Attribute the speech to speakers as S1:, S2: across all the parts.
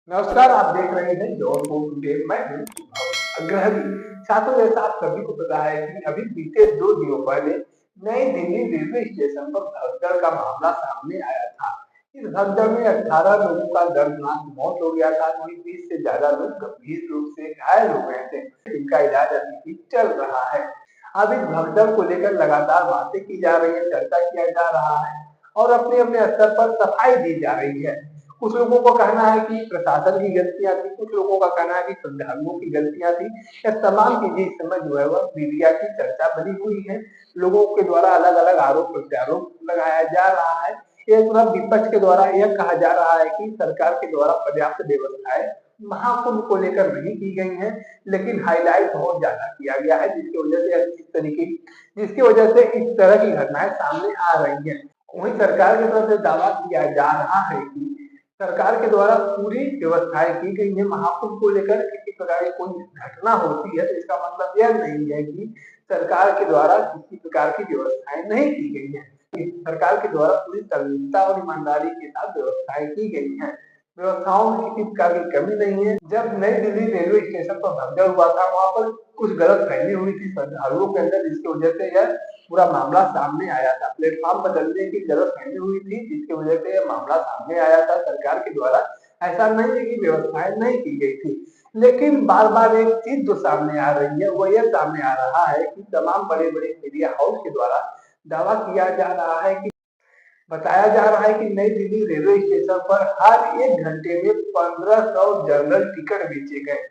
S1: नमस्कार, आप देख रहे हैं जौनपुर टुडे। मैं हूं अग्रहरी। साथियों, जैसा आप सभी को पता है कि अभी बीते 2 दिनों पहले नई दिल्ली रेलवे स्टेशन पर भगदड़ का मामला सामने आया था। इस भगदड़ में 18 लोगों का दर्दनाक मौत हो गया था, वहीं 20 से ज्यादा लोग गंभीर रूप से घायल हो गए थे। इनका इलाज अभी भी चल रहा है। अब इस भगदड़ को लेकर लगातार बातें की जा रही है, चर्चा किया जा रहा है और अपने अपने स्तर पर सफाई दी जा रही है। कुछ लोगों को कहना है कि प्रशासन की गलतियां थी, कुछ लोगों का कहना है कि श्रद्धालुओं की गलतियां थी। यह तमाम चीजें इस समय जो है वह मीडिया की चर्चा बनी हुई है। लोगों के द्वारा अलग अलग आरोप प्रत्यारोप लगाया जा रहा है। एक तरफ विपक्ष के द्वारा यह कहा जा रहा है कि सरकार के द्वारा पर्याप्त व्यवस्थाएं महाकुंभ को लेकर नहीं की गई हैं, लेकिन हाईलाइट बहुत ज्यादा किया गया है, जिसकी वजह से इस तरह की घटनाएं सामने आ रही हैं। वहीं सरकार की तरफ से दावा किया जा रहा है कि सरकार के द्वारा पूरी व्यवस्थाएं की गई है। महाकुंभ को लेकर किसी प्रकार की कोई घटना होती है तो इसका मतलब यह नहीं है कि सरकार के द्वारा किसी प्रकार की व्यवस्थाएं नहीं की गई है। सरकार के द्वारा पूरी तल्लीनता और ईमानदारी के साथ व्यवस्थाएं की गई हैं। व्यवस्थाओं में किसी प्रकार की कमी नहीं है। जब नई दिल्ली रेलवे स्टेशन पर भगदड़ हुआ था, वहां पर कुछ गलत फहमी हुई थी श्रद्धालुओं के अंदर, जिसकी वजह से यह पूरा मामला सामने आया था। प्लेटफॉर्म बदलने की गलत फहमी हुई थी, जिसकी वजह से यह मामला सामने आया था। सरकार के द्वारा ऐसा नहीं है कि व्यवस्थाएं नहीं की गई थी, लेकिन बार बार एक चीज जो सामने आ रही है वो यह सामने आ रहा है कि तमाम बड़े बड़े मीडिया हाउस के द्वारा दावा किया जा रहा है कि बताया जा रहा है कि नई दिल्ली रेलवे स्टेशन पर हर 1 घंटे में 1500 जनरल टिकट बेचे गए।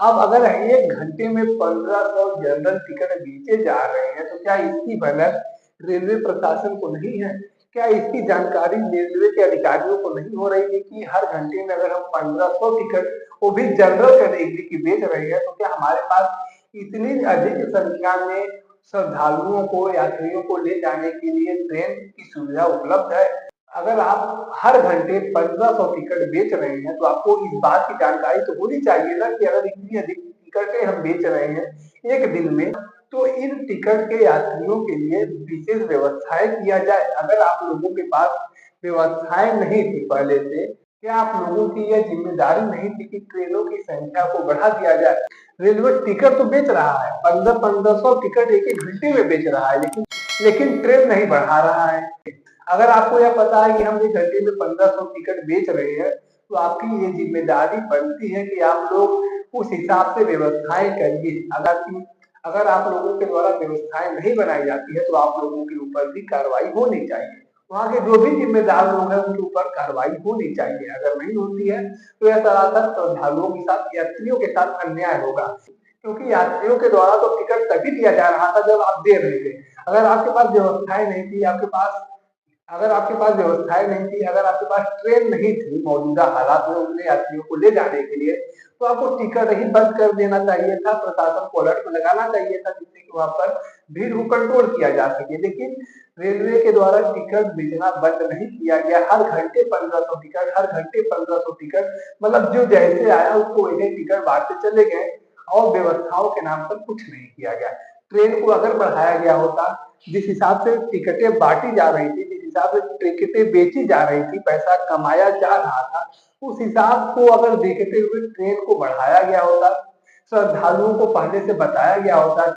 S1: अब अगर 1 घंटे में 1500 जनरल टिकट बेचे जा रहे हैं तो क्या इसकी भनक रेलवे प्रशासन को नहीं है? क्या इसकी जानकारी रेलवे के अधिकारियों को नहीं हो रही है कि हर घंटे में अगर हम 1500 टिकट वो भी जनरल कैटेगरी की बेच रहे हैं तो क्या हमारे पास इतनी अधिक संख्या में श्रद्धालुओं को, यात्रियों को ले जाने के लिए ट्रेन की सुविधा उपलब्ध है? अगर आप हर घंटे 1500 टिकट बेच रहे हैं तो आपको इस बात की जानकारी तो होनी चाहिए ना कि अगर इतनी अधिक टिकटें हम बेच रहे हैं एक दिन में, तो इन टिकट के यात्रियों के लिए विशेष व्यवस्थाएं किया जाए। अगर आप लोगों के पास व्यवस्थाएं नहीं थी पहले से, क्या आप लोगों की यह जिम्मेदारी नहीं थी कि ट्रेनों की संख्या को बढ़ा दिया जाए? रेलवे टिकट तो बेच रहा है, 1500 टिकट एक एक घंटे में बेच रहा है, लेकिन ट्रेन नहीं बढ़ा रहा है। अगर आपको यह पता है कि हम एक घंटे में 1500 टिकट बेच रहे हैं तो आपकी ये जिम्मेदारी बनती है कि आप लोग उस हिसाब से व्यवस्थाएं करिए। अगर आप लोगों के द्वारा व्यवस्थाएं नहीं बनाई जाती है तो आप लोगों के ऊपर भी कार्रवाई होनी चाहिए। वहां के जो भी जिम्मेदार लोग हैं उनके ऊपर कार्रवाई होनी चाहिए। अगर नहीं होती है तो यह सरासर श्रद्धालुओं के साथ, यात्रियों के साथ अन्याय होगा, क्योंकि यात्रियों के द्वारा तो टिकट तभी दिया जा रहा था जब आप दे रहे थे। अगर आपके पास व्यवस्थाएं नहीं थी, अगर आपके पास ट्रेन नहीं थी मौजूदा हालात में उतने यात्रियों को ले जाने के लिए, तो आपको टिकट ही बंद कर देना चाहिए था। प्रशासन को अलर्ट में लगाना चाहिए था, जिससे कि वहां पर भीड़ को कंट्रोल किया जा सके। लेकिन रेलवे के द्वारा टिकट बेचना बंद नहीं किया गया। हर घंटे 1500 टिकट, हर घंटे 1500 टिकट, मतलब जो जैसे आया उसको वैसे टिकट बांटते चले गए और व्यवस्थाओं के नाम पर कुछ नहीं किया गया। ट्रेन को अगर बढ़ाया गया होता, जिस हिसाब से टिकटें बांटी जा रही थी, जिस हिसाब से टिकटें बेची जा रही थी, पैसा कमाया जा रहा था, उस हिसाब को अगर देखते हुए ट्रेन को बढ़ाया गया होता, श्रद्धालुओं को पहले से बताया गया होता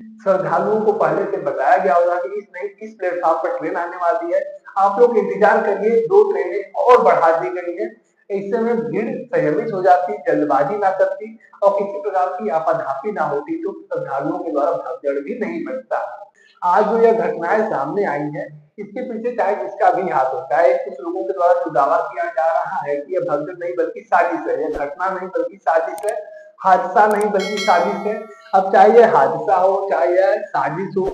S1: कि इस प्लेटफॉर्म पर ट्रेन आने वाली है, आप लोग इंतजार करिए, 2 ट्रेनें और बढ़ा दी गई है। ऐसे में भीड़ संयमित हो जाती, जल्दबाजी ना करती और किसी प्रकार की आपाधापी ना होती तो श्रद्धालुओं के द्वारा भगदड़ भी नहीं बनता। आज जो यह घटनाएं सामने आई है, इसके पीछे चाहे जिसका भी हाथ हो, चाहे कुछ लोगों के द्वारा जो दावा किया जा रहा है कि यह भगदड़ नहीं बल्कि साजिश है, यह घटना नहीं बल्कि साजिश है, हादसा नहीं बल्कि साजिश है। अब चाहे यह हादसा हो, चाहे यह साजिश हो,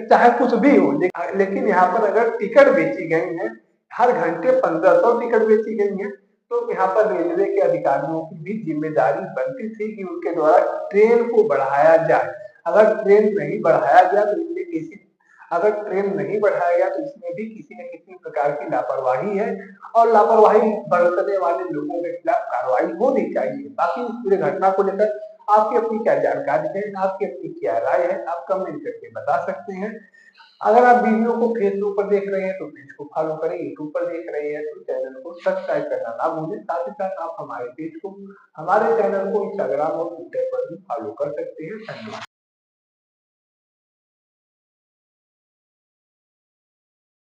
S1: चाहे कुछ भी हो, लेकिन यहाँ पर अगर टिकट बेची गई है, हर घंटे 1500 टिकट बेची गई है, तो यहाँ पर रेलवे के अधिकारियों की भी जिम्मेदारी बनती थी कि उनके द्वारा ट्रेन को बढ़ाया जाए। अगर ट्रेन नहीं बढ़ाया गया तो इसमें किसी अगर ट्रेन नहीं बढ़ाया गया तो इसमें भी किसी न किसी प्रकार की लापरवाही है और लापरवाही बरतने वाले लोगों के खिलाफ कार्रवाई होनी चाहिए। बाकी इस पूरे घटना को लेकर आपकी अपनी क्या जानकारी है, आपकी अपनी क्या राय है, आप कमेंट करके बता सकते हैं। अगर आप वीडियो को फेसबुक पर देख रहे हैं तो पेज को फॉलो करें, यूट्यूब पर देख रहे हैं तो चैनल को सब्सक्राइब करना ना भूलें। साथ ही साथ आप हमारे चैनल को इंस्टाग्राम और ट्विटर पर भी फॉलो कर सकते हैं। धन्यवाद।